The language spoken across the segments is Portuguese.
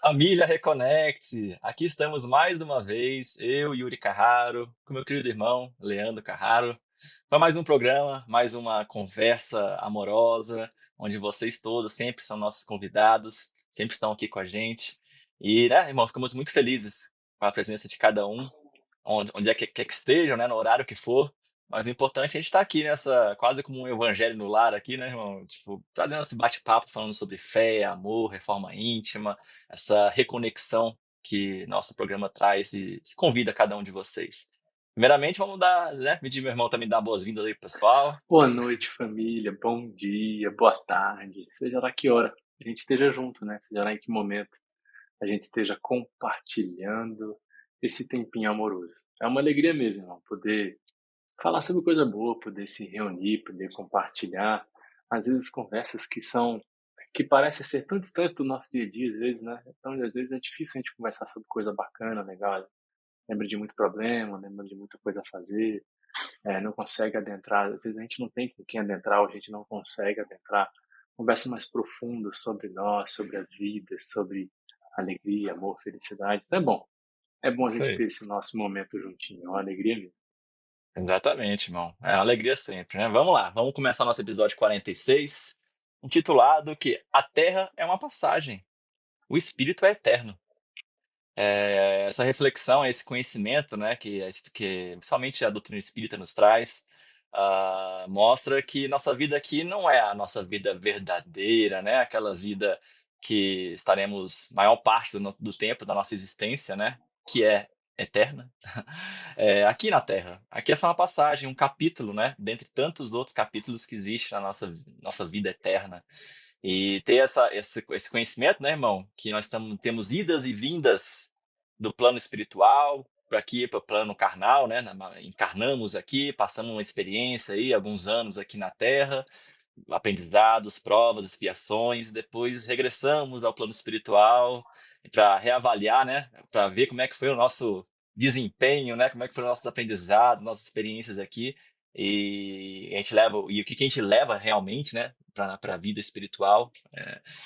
Família Reconnect! Aqui estamos mais uma vez, eu, Yuri Carraro, com meu querido irmão, Leandro Carraro, para mais um programa, mais uma conversa amorosa, onde vocês todos sempre são nossos convidados, sempre estão aqui com a gente. E, né, irmão, ficamos muito felizes com a presença de cada um, onde é que quer que estejam, né, no horário que for. Mas o importante é a gente estar aqui nessa, quase como um evangelho no lar aqui, né, irmão? Tipo, trazendo esse bate-papo falando sobre fé, amor, reforma íntima, essa reconexão que nosso programa traz e se convida cada um de vocês. Primeiramente, vamos dar, né, pedir meu irmão também dar boas-vindas aí pro pessoal. Boa noite, família. Bom dia, boa tarde. Seja lá que hora a gente esteja junto, né? Seja lá em que momento a gente esteja compartilhando esse tempinho amoroso. É uma alegria mesmo, irmão, poder falar sobre coisa boa, poder se reunir, poder compartilhar. Às vezes conversas que parecem ser tão distantes do nosso dia a dia, às vezes, né? Então, às vezes é difícil a gente conversar sobre coisa bacana, legal. Lembra de muito problema, lembra de muita coisa a fazer, não consegue adentrar, às vezes a gente não tem com quem adentrar, ou a gente não consegue adentrar conversa mais profunda sobre nós, sobre a vida, sobre alegria, amor, felicidade. Então é bom a Isso gente aí. ter esse nosso momento juntinho, é uma alegria mesmo. Exatamente, irmão. É uma alegria sempre, né? Vamos lá, vamos começar nosso episódio 46, intitulado que A Terra é uma passagem, o Espírito é eterno. Essa reflexão, esse conhecimento, né, que principalmente a doutrina espírita nos traz, mostra que nossa vida aqui não é a nossa vida verdadeira, né, aquela vida que estaremos maior parte do tempo da nossa existência, né, que é eterna, aqui na Terra. Aqui é só uma passagem, um capítulo, né, dentre tantos outros capítulos que existem na nossa vida eterna. E ter esse conhecimento, né, irmão, que temos idas e vindas do plano espiritual para aqui, para o plano carnal, né? Encarnamos aqui, passamos uma experiência aí, alguns anos aqui na Terra, aprendizados, provas, expiações, depois regressamos ao plano espiritual para reavaliar, né? Para ver como é que foi o nosso desempenho, né? Como é que foram nossos aprendizados, nossas experiências aqui. E a gente leva, e o que a gente leva realmente, né, para a vida espiritual.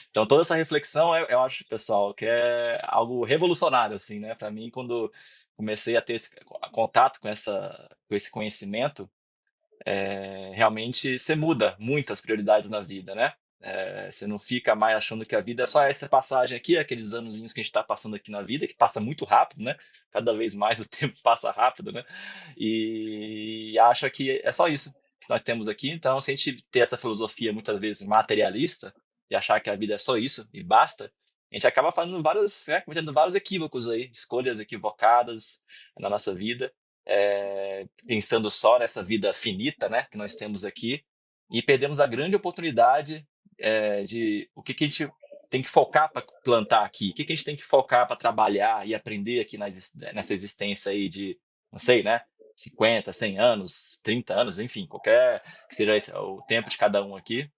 Então toda essa reflexão, eu acho, pessoal, que é algo revolucionário, assim, né? Para mim, quando comecei a ter esse contato com esse conhecimento, realmente você muda muito as prioridades na vida, né? Você não fica mais achando que a vida é só essa passagem aqui, aqueles anozinhos que a gente está passando aqui na vida, que passa muito rápido, né? Cada vez mais o tempo passa rápido, né? E acha que é só isso que nós temos aqui. Então, se a gente ter essa filosofia muitas vezes materialista e achar que a vida é só isso e basta, a gente acaba fazendo vários, né, cometendo vários equívocos aí, escolhas equivocadas na nossa vida, pensando só nessa vida finita, né, que nós temos aqui, e perdemos a grande oportunidade de o que, que a gente tem que focar para plantar aqui, o que, que a gente tem que focar para trabalhar e aprender aqui nessa existência aí de, não sei, né, 50, 100 anos, 30 anos, enfim, qualquer que seja o tempo de cada um aqui,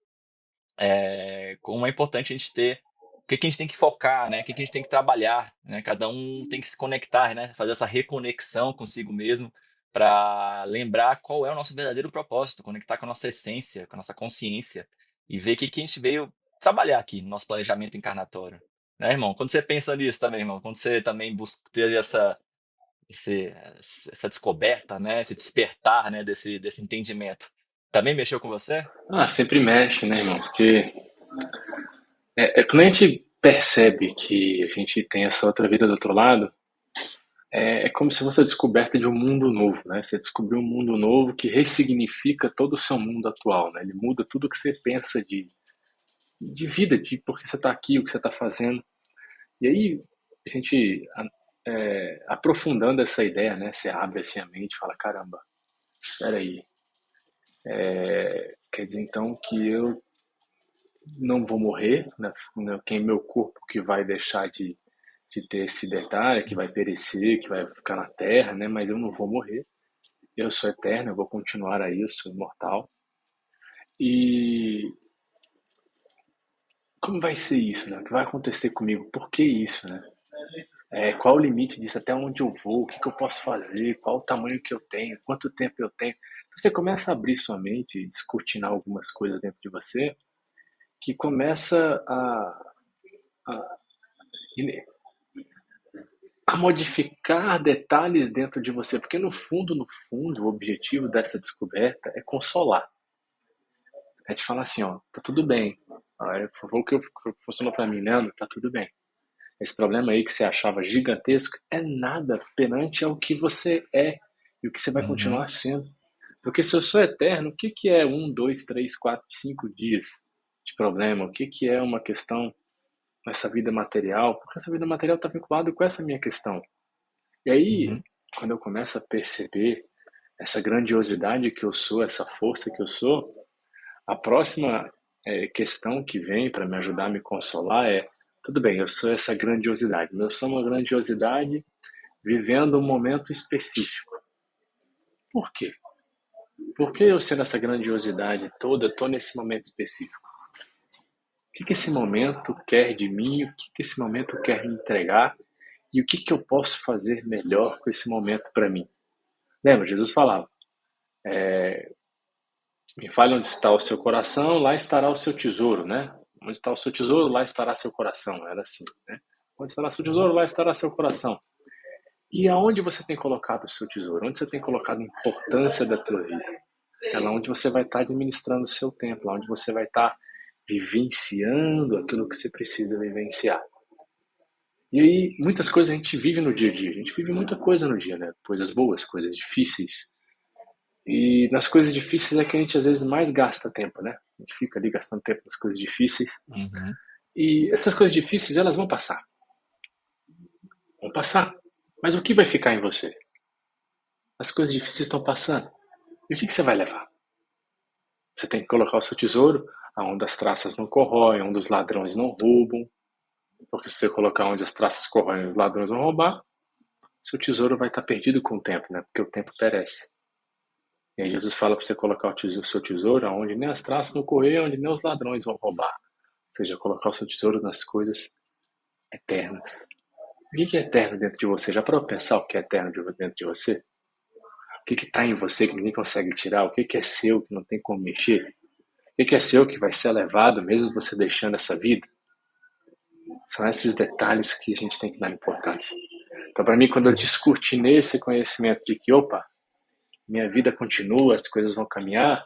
como é importante a gente ter o que, que a gente tem que focar, né? O que, que a gente tem que trabalhar, né? Cada um tem que se conectar, né? Fazer essa reconexão consigo mesmo para lembrar qual é o nosso verdadeiro propósito, conectar com a nossa essência, com a nossa consciência e ver o que, que a gente veio trabalhar aqui no nosso planejamento encarnatório, né, irmão? Quando você pensa nisso também, irmão, quando você também busca ter esse, essa descoberta, né? Esse despertar, né? Desse entendimento, também mexeu com você? Sempre mexe, né, irmão? Porque quando a gente percebe que a gente tem essa outra vida do outro lado, é como se fosse a descoberta de um mundo novo, né? Você descobriu um mundo novo que ressignifica todo o seu mundo atual, né? Ele muda tudo que você pensa de vida, de por que você está aqui, o que você está fazendo. E aí, a gente, aprofundando essa ideia, né? Você abre assim a mente e fala: caramba, peraí, quer dizer então que eu não vou morrer, né? Quem é meu corpo que vai deixar de ter esse detalhe, que vai perecer, que vai ficar na terra, né? Mas eu não vou morrer, eu sou eterno, eu vou continuar aí, eu sou imortal. E como vai ser isso, né? O que vai acontecer comigo? Por que isso, né? Qual o limite disso? Até onde eu vou? O que eu posso fazer? Qual o tamanho que eu tenho? Quanto tempo eu tenho? Você começa a abrir sua mente e descortinar algumas coisas dentro de você que começa a modificar detalhes dentro de você, porque no fundo, o objetivo dessa descoberta é consolar. É te falar assim, ó, tá tudo bem. Foi o que funcionou para mim, Leandro, tá tudo bem. Esse problema aí que você achava gigantesco é nada perante ao que você é e o que você vai Uhum, continuar sendo. Porque se eu sou eterno, o que que é 1, 2, 3, 4, 5 dias de problema? O que que é uma questão nessa vida material? Porque essa vida material está vinculada com essa minha questão. E aí, uhum, quando eu começo a perceber essa grandiosidade que eu sou, essa força que eu sou, a próxima questão que vem para me ajudar a me consolar é: tudo bem, eu sou essa grandiosidade, mas eu sou uma grandiosidade vivendo um momento específico. Por quê? Por que eu sendo essa grandiosidade toda, estou nesse momento específico? O que que esse momento quer de mim? O que que esse momento quer me entregar? E o que que eu posso fazer melhor com esse momento para mim? Lembra, Jesus falava: me fale onde está o seu coração, lá estará o seu tesouro, né? Onde está o seu tesouro, lá estará seu coração. Era assim, né? Onde estará seu tesouro, lá estará seu coração. E aonde você tem colocado o seu tesouro? Onde você tem colocado a importância da tua vida? É lá onde você vai estar administrando o seu tempo, lá onde você vai estar vivenciando aquilo que você precisa vivenciar. E aí, muitas coisas a gente vive no dia a dia. A gente vive muita coisa no dia, né? Coisas boas, coisas difíceis. E nas coisas difíceis é que a gente às vezes mais gasta tempo, né? A gente fica ali gastando tempo nas coisas difíceis. uhum. E essas coisas difíceis, elas vão passar. Vão passar. Mas o que vai ficar em você? As coisas difíceis estão passando. E o que que você vai levar? Você tem que colocar o seu tesouro aonde as traças não corroem, onde os ladrões não roubam. Porque se você colocar onde as traças corroem e os ladrões vão roubar, seu tesouro vai estar perdido com o tempo, né? Porque o tempo perece. E aí Jesus fala para você colocar o seu tesouro onde nem as traças vão correr, onde nem os ladrões vão roubar. Ou seja, colocar o seu tesouro nas coisas eternas. O que é eterno dentro de você? Já parou para pensar o que é eterno dentro de você? O que está em você que ninguém consegue tirar? O que é seu que não tem como mexer? O que é seu que vai ser levado mesmo você deixando essa vida? São esses detalhes que a gente tem que dar importância. Então, para mim, quando eu descortinei esse conhecimento de que, opa, minha vida continua, as coisas vão caminhar,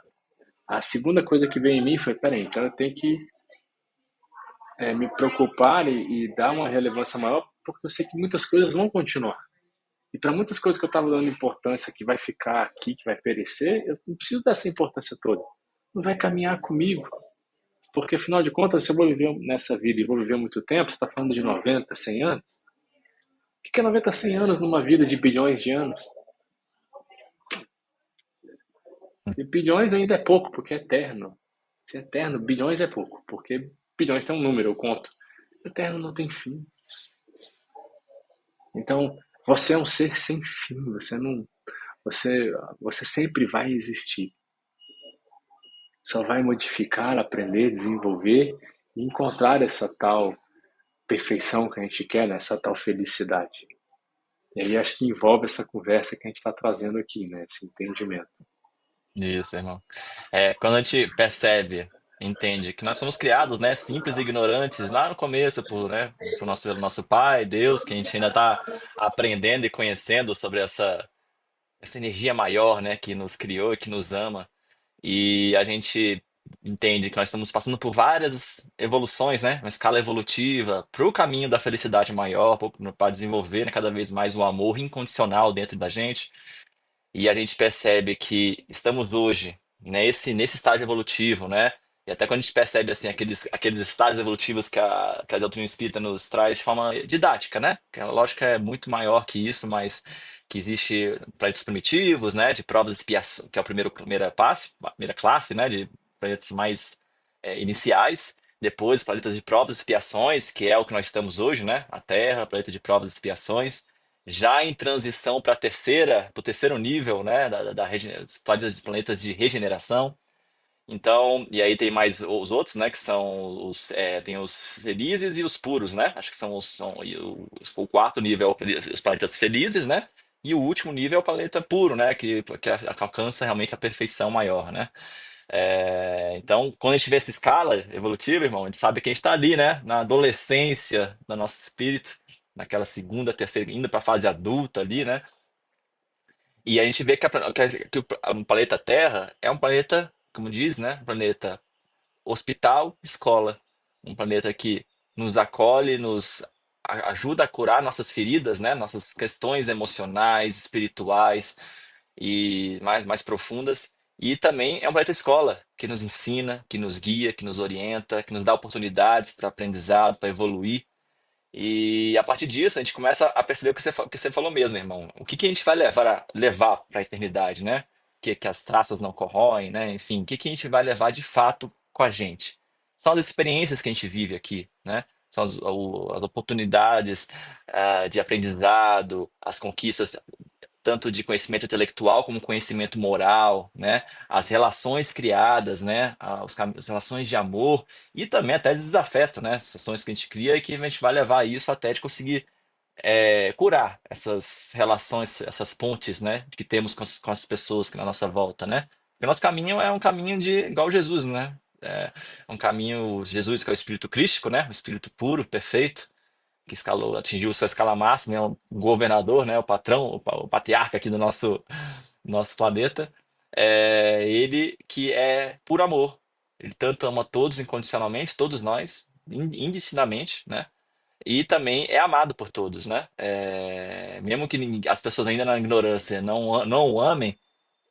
a segunda coisa que veio em mim foi: peraí, então eu tenho que me preocupar e dar uma relevância maior, porque eu sei que muitas coisas vão continuar. E para muitas coisas que eu estava dando importância, que vai ficar aqui, que vai perecer, eu não preciso dessa importância toda. Não vai caminhar comigo. Porque, afinal de contas, se eu vou viver nessa vida e vou viver muito tempo, você está falando de 90, 100 anos? O que é 90, 100 anos numa vida de bilhões de anos? E bilhões ainda é pouco, porque é eterno. Se é eterno, bilhões é pouco, porque bilhões tem um número, eu conto. Eterno não tem fim. Então, você é um ser sem fim, você não, você, você sempre vai existir. Só vai modificar, aprender, desenvolver e encontrar essa tal perfeição que a gente quer, né? Essa tal felicidade. E aí acho que envolve essa conversa que a gente está trazendo aqui, né? Esse entendimento. Isso, irmão. Quando a gente percebe, entende que nós somos criados, né, simples e ignorantes lá no começo por nosso pai, Deus, que a gente ainda está aprendendo e conhecendo sobre essa energia maior, né, que nos criou e que nos ama. E a gente entende que nós estamos passando por várias evoluções, né, uma escala evolutiva para o caminho da felicidade maior, para desenvolver, né, cada vez mais o amor incondicional dentro da gente. E a gente percebe que estamos hoje nesse estágio evolutivo, né? E até quando a gente percebe assim aqueles estágios evolutivos que a doutrina espírita nos traz de forma didática, né? Que a lógica é muito maior que isso, mas que existe planetas primitivos, né? De provas e expiações, que é o primeira classe, né? De planetas mais iniciais. Depois, planetas de provas e expiações, que é o que nós estamos hoje, né? A Terra, planeta de provas e expiações já em transição para o terceiro nível, né, dos planetas de regeneração. Então, e aí tem mais os outros, né, que são tem os felizes e os puros, né? Acho que o quarto nível, os planetas felizes, né? E o último nível é o planeta puro, né? Que alcança realmente a perfeição maior, né? Então, quando a gente vê essa escala evolutiva, irmão, a gente sabe que a gente está ali, né? Na adolescência do nosso espírito. naquela segunda, terceira, indo para a fase adulta ali, né? E a gente vê que o planeta Terra é um planeta, como diz, né? Um planeta hospital, escola. Um planeta que nos acolhe, ajuda a curar nossas feridas, né? Nossas questões emocionais, espirituais e mais profundas. E também é um planeta escola, que nos ensina, que nos guia, que nos orienta, que nos dá oportunidades para aprendizado, para evoluir. E a partir disso, a gente começa a perceber o que que você falou mesmo, irmão. O que que a gente vai levar para a eternidade, né? Que as traças não corroem, né? Enfim, o que que a gente vai levar de fato com a gente? São as experiências que a gente vive aqui, né? São as oportunidades, de aprendizado, as conquistas tanto de conhecimento intelectual como conhecimento moral, né? As relações criadas, né? As relações de amor e também até de desafeto, né? As relações que a gente cria e que a gente vai levar isso até de conseguir curar essas relações, essas pontes, né? Que temos com as pessoas que na nossa volta, né? Porque o nosso caminho é um caminho de igual Jesus, né? É um caminho Jesus que é o Espírito Crístico, né? O Espírito puro, perfeito que escalou, atingiu sua escala máxima, é o governador, né, o patrão, o patriarca aqui do nosso planeta, é ele que é por amor. Ele tanto ama todos incondicionalmente, todos nós, indistintamente, né? E também é amado por todos, né? Mesmo que as pessoas ainda na ignorância não o amem,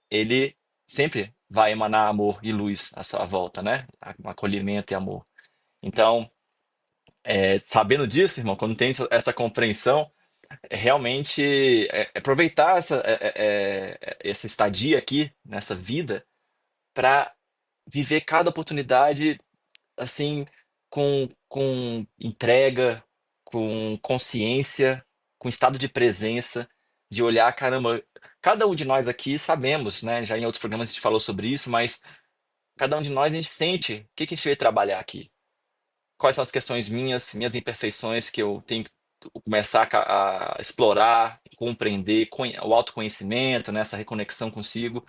ele sempre vai emanar amor e luz à sua volta, né? Acolhimento e amor. Então, sabendo disso, irmão, quando tem essa compreensão, realmente aproveitar essa estadia aqui, nessa vida, para viver cada oportunidade assim, com entrega, com consciência, com estado de presença, de olhar, caramba, cada um de nós aqui sabemos, né? Já em outros programas a gente falou sobre isso, mas cada um de nós a gente sente o que que a gente veio trabalhar aqui. Quais são as questões minhas imperfeições que eu tenho que começar a explorar, compreender, o autoconhecimento, né, essa reconexão consigo.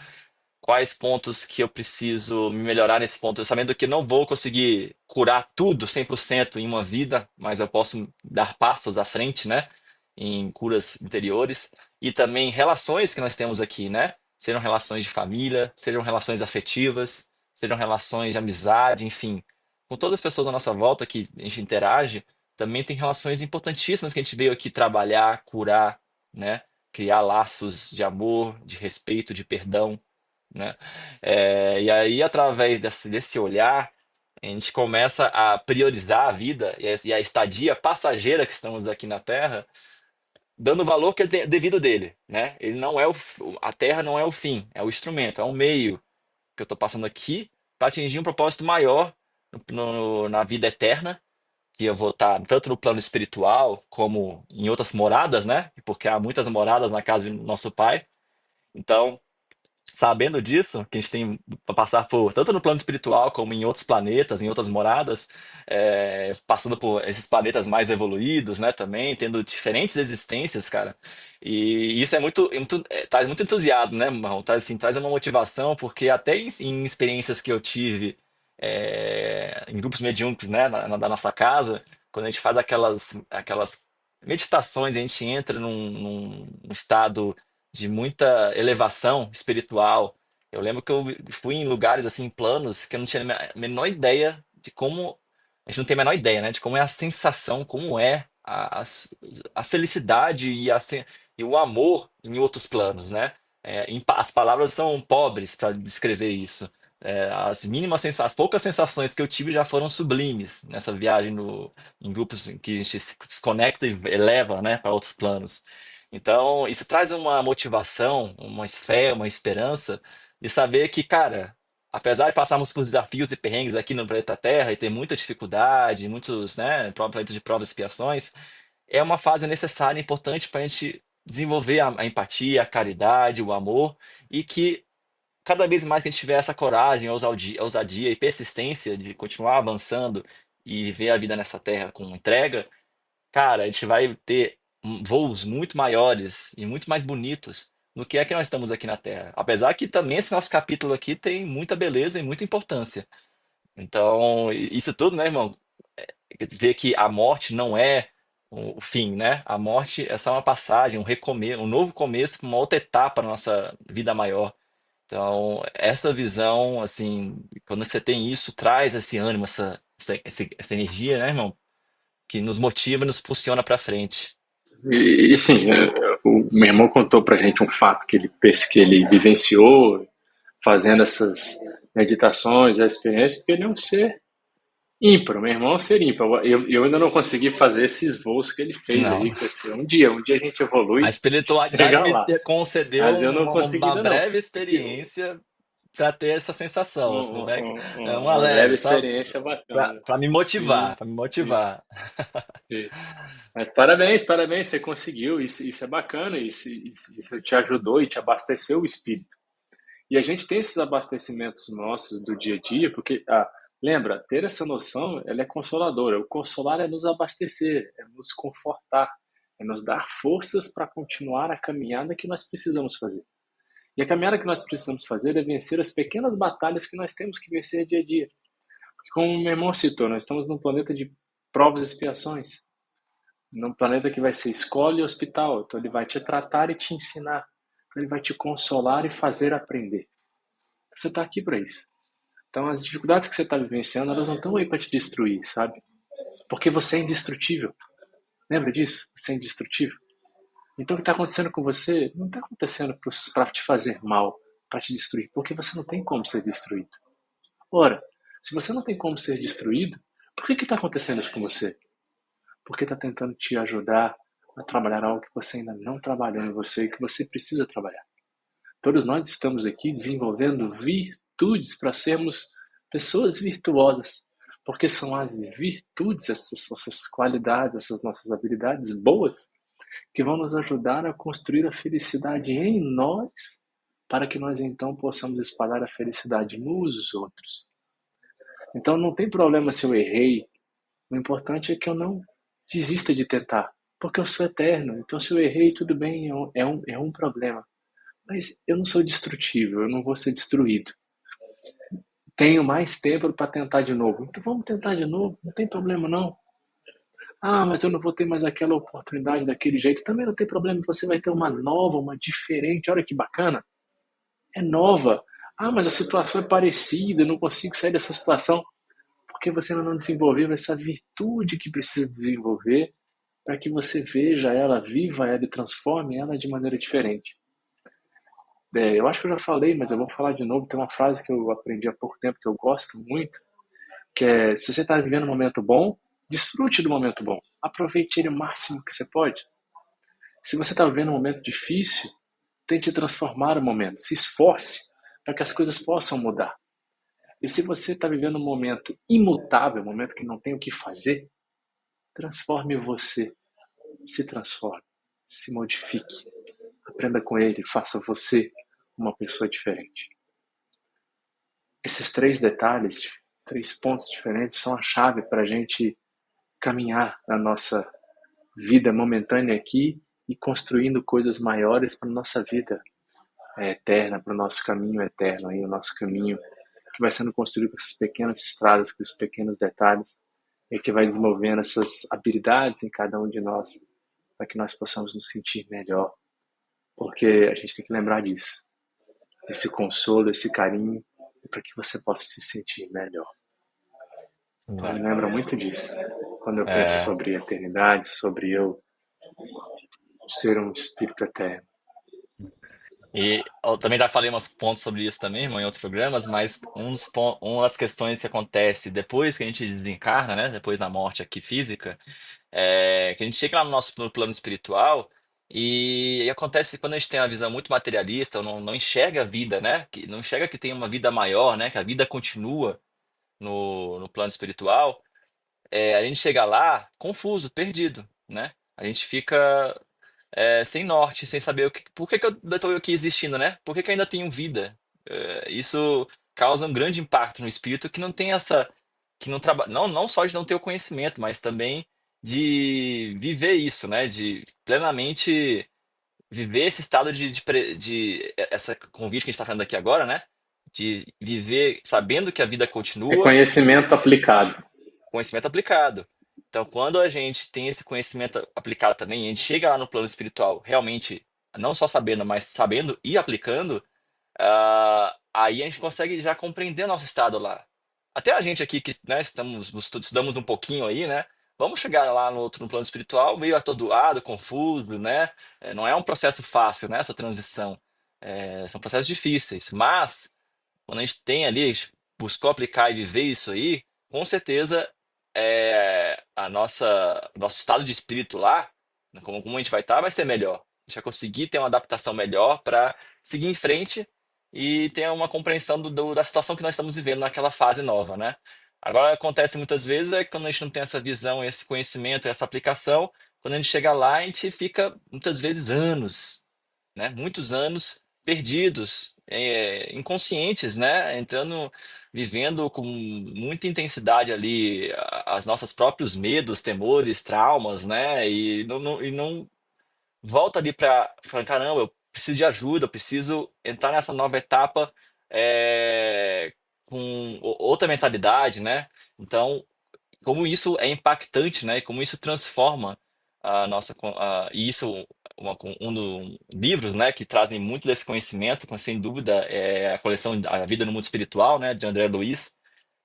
Quais pontos que eu preciso me melhorar nesse ponto, eu sabendo que não vou conseguir curar tudo 100% em uma vida, mas eu posso dar passos à frente, né, em curas interiores e também relações que nós temos aqui, né? Sejam relações de família, sejam relações afetivas, sejam relações de amizade, enfim, com todas as pessoas à nossa volta que a gente interage, também tem relações importantíssimas que a gente veio aqui trabalhar, curar, né? Criar laços de amor, de respeito, de perdão, né? E aí, através desse olhar, a gente começa a priorizar a vida e a estadia passageira que estamos aqui na Terra, dando o valor que ele tem devido dele, né? Ele não é a Terra não é o fim, é o instrumento, é um meio que eu estou passando aqui para atingir um propósito maior na vida eterna, que eu vou estar tanto no plano espiritual como em outras moradas, né? Porque há muitas moradas na casa do nosso Pai. Então, sabendo disso, que a gente tem para passar por, tanto no plano espiritual como em outros planetas, em outras moradas, passando por esses planetas mais evoluídos, né, também, tendo diferentes existências, cara. E isso traz muito entusiasmo, né, Marrom? Traz uma motivação, porque até em experiências que eu tive em grupos mediúnicos, né, da nossa casa, quando a gente faz aquelas meditações, a gente entra num estado de muita elevação espiritual. Eu lembro que eu fui em lugares assim, planos, que eu não tinha a menor ideia de como. A gente não tem a menor ideia, né? De como é a sensação, como é a felicidade e o amor em outros planos, né? As palavras são pobres para descrever isso. As poucas sensações que eu tive já foram sublimes nessa viagem em grupos em que a gente se desconecta e eleva, né, para outros planos. Então, isso traz uma motivação, uma fé, uma esperança de saber que, cara, apesar de passarmos por desafios e perrengues aqui no planeta Terra e ter muita dificuldade, muitos, né, planeta de provas e expiações, é uma fase necessária e importante para a gente desenvolver a empatia, a caridade, o amor, e que cada vez mais que a gente tiver essa coragem, ousadia e persistência de continuar avançando e ver a vida nessa Terra com entrega, cara, a gente vai ter voos muito maiores e muito mais bonitos do que é que nós estamos aqui na Terra. Apesar que também esse nosso capítulo aqui tem muita beleza e muita importância. Então, isso tudo, né, irmão? Ver que a morte não é o fim, né? A morte é só uma passagem, um recomeço, um novo começo, uma outra etapa na nossa vida maior. Então, essa visão, assim, quando você tem isso, traz esse ânimo, essa energia, né, irmão? Que nos motiva e nos impulsiona para frente. E assim, o meu irmão contou pra gente um fato que ele vivenciou fazendo essas meditações, a experiência, porque ele é um ser ímpar, meu irmão é um ser ímpar. Eu ainda não consegui fazer esses voos que ele fez Não. aí com esse. Um dia a gente A evolui, espiritualidade chegar me lá. concedeu Mas eu não consegui uma ainda não. breve Porque experiência para ter essa sensação. É uma uma breve leve, só experiência bacana. para me motivar, Sim, para me sim, motivar. sim. Mas parabéns, parabéns, você conseguiu. Isso é bacana, isso te ajudou e te abasteceu o espírito. E a gente tem esses abastecimentos nossos do dia a dia, porque, lembra, ter essa noção, ela é consoladora. O consolar é nos abastecer, é nos confortar, é nos dar forças para continuar a caminhada que nós precisamos fazer. E a caminhada que nós precisamos fazer é vencer as pequenas batalhas que nós temos que vencer dia a dia. Porque, como o meu irmão citou, nós estamos num planeta de provas e expiações, num planeta que vai ser escola e hospital. Então, ele vai te tratar e te ensinar. Então, ele vai te consolar e fazer aprender. Você está aqui para isso. Então, as dificuldades que você está vivenciando, elas não estão aí para te destruir, sabe? Porque você é indestrutível. Lembra disso? Você é indestrutível. Então, o que está acontecendo com você não está acontecendo para te fazer mal, para te destruir, porque você não tem como ser destruído. Ora, se você não tem como ser destruído, por que está acontecendo isso com você? Porque está tentando te ajudar a trabalhar algo que você ainda não trabalhou em você e que você precisa trabalhar. Todos nós estamos aqui desenvolvendo virtudes para sermos pessoas virtuosas, porque são as virtudes, essas nossas qualidades, essas nossas habilidades boas, que vão nos ajudar a construir a felicidade em nós, para que nós então possamos espalhar a felicidade nos outros. Então não tem problema se eu errei, o importante é que eu não desista de tentar, porque eu sou eterno. Então se eu errei, tudo bem, é um problema. Mas eu não sou destrutível, eu não vou ser destruído. Tenho mais tempo para tentar de novo. Então vamos tentar de novo, não tem problema não. Ah, mas eu não vou ter mais aquela oportunidade daquele jeito. Também não tem problema, você vai ter uma nova, uma diferente. Olha que bacana. É nova. Ah, mas a situação é parecida, eu não consigo sair dessa situação. Porque você ainda não desenvolveu essa virtude que precisa desenvolver para que você veja ela, viva ela e transforme ela de maneira diferente. Eu acho que eu já falei, mas eu vou falar de novo. Tem uma frase que eu aprendi há pouco tempo que eu gosto muito, que é: se você está vivendo um momento bom, desfrute do momento bom. Aproveite ele o máximo que você pode. Se você está vivendo um momento difícil, tente transformar o momento. Se esforce para que as coisas possam mudar. E se você está vivendo um momento imutável, um momento que não tem o que fazer, transforme você. Se transforme. Se modifique. Aprenda com ele. Faça você uma pessoa diferente. Esses três detalhes, três pontos diferentes, são a chave para a gente caminhar na nossa vida momentânea aqui e construindo coisas maiores para a nossa vida eterna, para o nosso caminho eterno, aí, o nosso caminho que vai sendo construído com essas pequenas estradas, com esses pequenos detalhes, e que vai desenvolvendo essas habilidades em cada um de nós, para que nós possamos nos sentir melhor. Porque a gente tem que lembrar disso. Esse consolo, esse carinho, para que você possa se sentir melhor. Então me Exato. lembra muito disso. Quando eu penso É, sobre a eternidade, sobre eu ser um espírito eterno. e eu também já falei uns pontos sobre isso também, irmão, em outros programas, mas uma das questões que acontece depois que a gente desencarna, né, depois da morte aqui física, é que a gente chega lá no nosso no plano espiritual e acontece quando a gente tem uma visão muito materialista, ou não enxerga a vida, né, que não enxerga que tem uma vida maior, né, que a vida continua no plano espiritual, a gente chega lá confuso, perdido, né? A gente fica sem norte, sem saber por que que eu estou aqui existindo, né? Por que que eu ainda tenho vida? Isso causa um grande impacto no espírito que não tem que não trabalha, não só de não ter o conhecimento, mas também de viver isso, né? De plenamente viver esse estado essa convite que a gente está falando aqui agora, né? De viver sabendo que a vida continua, Reconhecimento aplicado. conhecimento aplicado. Então, quando a gente tem esse conhecimento aplicado também, a gente chega lá no plano espiritual, realmente, não só sabendo, mas sabendo e aplicando, aí a gente consegue já compreender nosso estado lá. Até a gente aqui que, né, estudamos um pouquinho aí, né? Vamos chegar lá no plano espiritual meio atordoado, confuso, né? Não é um processo fácil, né? Essa transição. São processos difíceis, mas quando a gente tem ali, a gente buscou aplicar e viver isso aí, com certeza o nosso estado de espírito lá, né, como a gente vai estar, vai ser melhor. A gente vai conseguir ter uma adaptação melhor para seguir em frente e ter uma compreensão da situação que nós estamos vivendo naquela fase nova, né? Agora, acontece muitas vezes é que quando a gente não tem essa visão, esse conhecimento, essa aplicação, quando a gente chega lá, a gente fica muitas vezes anos, né? Muitos anos perdidos, inconscientes, né? Vivendo com muita intensidade ali as nossos próprios medos, temores, traumas, né? E não volta ali para falar, caramba, eu preciso de ajuda, eu preciso entrar nessa nova etapa com outra mentalidade, né? Então, como isso é impactante, né? E como isso transforma a nossa e isso um dos livros, né, que trazem muito desse conhecimento, sem dúvida, é a coleção A Vida no Mundo Espiritual, né, de André Luiz.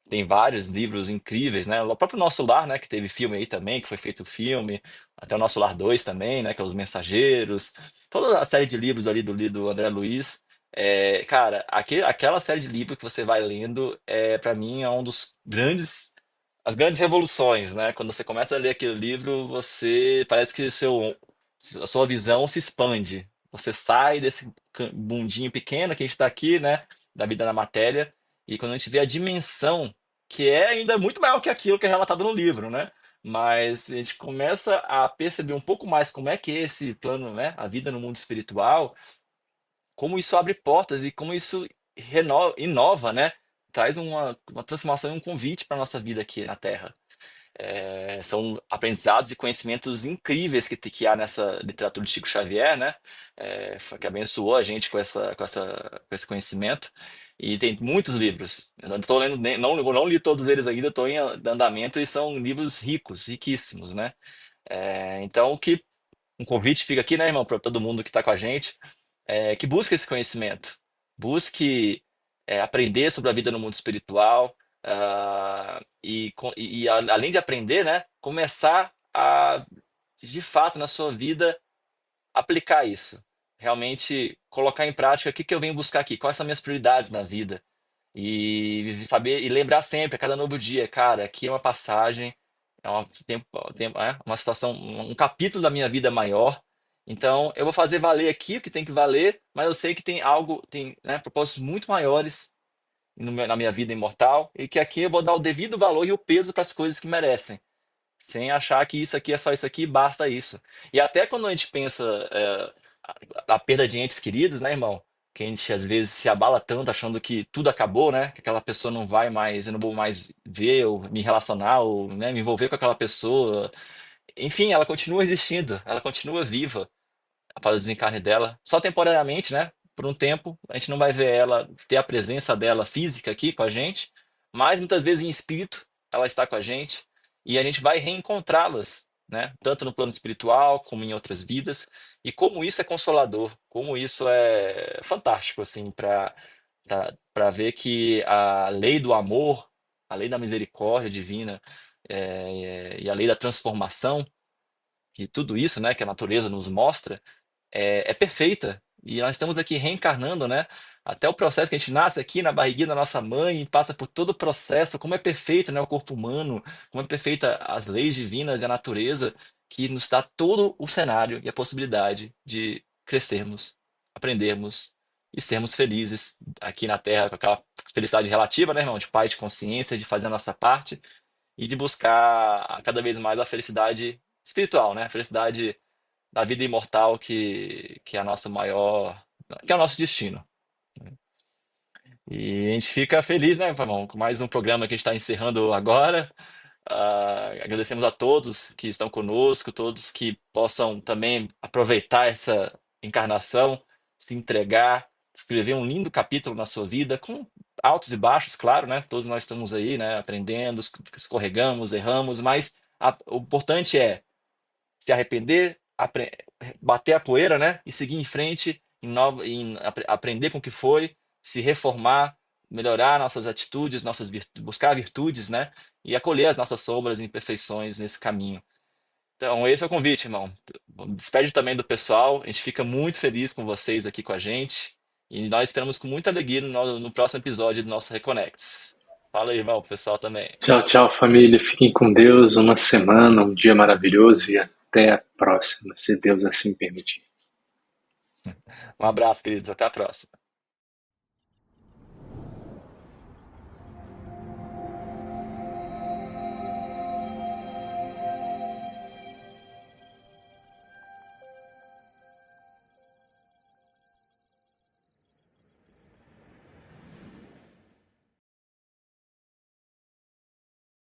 Tem vários livros incríveis, né? O próprio Nosso Lar, né, que teve filme aí também, que foi feito filme, até o Nosso Lar 2 também, né, que é Os Mensageiros, toda a série de livros ali do André Luiz. Cara, aquela série de livros que você vai lendo, para mim, é um dos grandes as grandes revoluções, né? Quando você começa a ler aquele livro, você parece que a sua visão se expande. Você sai desse mundinho pequeno que a gente está aqui, né? Da vida na matéria, e quando a gente vê a dimensão, que é ainda muito maior que aquilo que é relatado no livro, né? Mas a gente começa a perceber um pouco mais como é que é esse plano, né? A vida no mundo espiritual, como isso abre portas e como isso inova, né? Traz uma transformação e um convite para a nossa vida aqui na Terra. São aprendizados e conhecimentos incríveis que há nessa literatura de Chico Xavier, né? Que abençoou a gente com esse conhecimento. E tem muitos livros. Eu não estou lendo, não li todos eles ainda, estou em andamento e são livros ricos, riquíssimos, né? Então, um convite fica aqui, né, irmão, para todo mundo que está com a gente, que busque esse conhecimento, busque aprender sobre a vida no mundo espiritual, além de aprender, né, começar a, de fato, na sua vida, aplicar isso. Realmente colocar em prática o que eu venho buscar aqui, quais são as minhas prioridades na vida. E saber e lembrar sempre, a cada novo dia, cara, aqui é uma passagem, uma situação, um capítulo da minha vida maior. Então, eu vou fazer valer aqui o que tem que valer, mas eu sei que tem algo, tem, né, propósitos muito maiores na minha vida imortal, e que aqui eu vou dar o devido valor e o peso para as coisas que merecem, sem achar que isso aqui é só isso aqui, basta isso. E até quando a gente pensa a perda de entes queridos, né, irmão? Que a gente às vezes se abala tanto achando que tudo acabou, né? Que aquela pessoa não vai mais, eu não vou mais ver ou me relacionar ou, né, me envolver com aquela pessoa. Enfim, ela continua existindo, ela continua viva após o desencarne dela, só temporariamente, né? Por um tempo, a gente não vai ver ela, ter a presença dela física aqui com a gente, mas muitas vezes em espírito ela está com a gente e a gente vai reencontrá-las, né? Tanto no plano espiritual como em outras vidas. E como isso é consolador, como isso é fantástico, assim, para ver que a lei do amor, a lei da misericórdia divina e a lei da transformação, que tudo isso, né, que a natureza nos mostra, é perfeita. E nós estamos aqui reencarnando, né? Até o processo que a gente nasce aqui na barriguinha da nossa mãe, passa por todo o processo, como é perfeito, né, o corpo humano, como é perfeita as leis divinas e a natureza, que nos dá todo o cenário e a possibilidade de crescermos, aprendermos e sermos felizes aqui na Terra, com aquela felicidade relativa, né, irmão? De paz, de consciência, de fazer a nossa parte e de buscar cada vez mais a felicidade espiritual, né? A felicidade da vida imortal que é a nossa maior, que é o nosso destino. E a gente fica feliz, né, Famão, com mais um programa que a gente está encerrando agora. Agradecemos a todos que estão conosco, todos que possam também aproveitar essa encarnação, se entregar, escrever um lindo capítulo na sua vida, com altos e baixos, claro, né? Todos nós estamos aí, né, aprendendo, escorregamos, erramos, mas O importante é se arrepender, bater a poeira, né? E seguir em frente, aprender com o que foi, se reformar, melhorar nossas atitudes, buscar virtudes, né? E acolher as nossas sombras e imperfeições nesse caminho. Então, esse é o convite, irmão. Despede também do pessoal. A gente fica muito feliz com vocês aqui com a gente. E nós esperamos com muita alegria no próximo episódio do nosso Reconnects. Fala aí, irmão, pro pessoal também. Tchau, tchau, família. Fiquem com Deus. Uma semana, um dia maravilhoso e até a próxima, se Deus assim permitir. Um abraço, queridos. Até a próxima.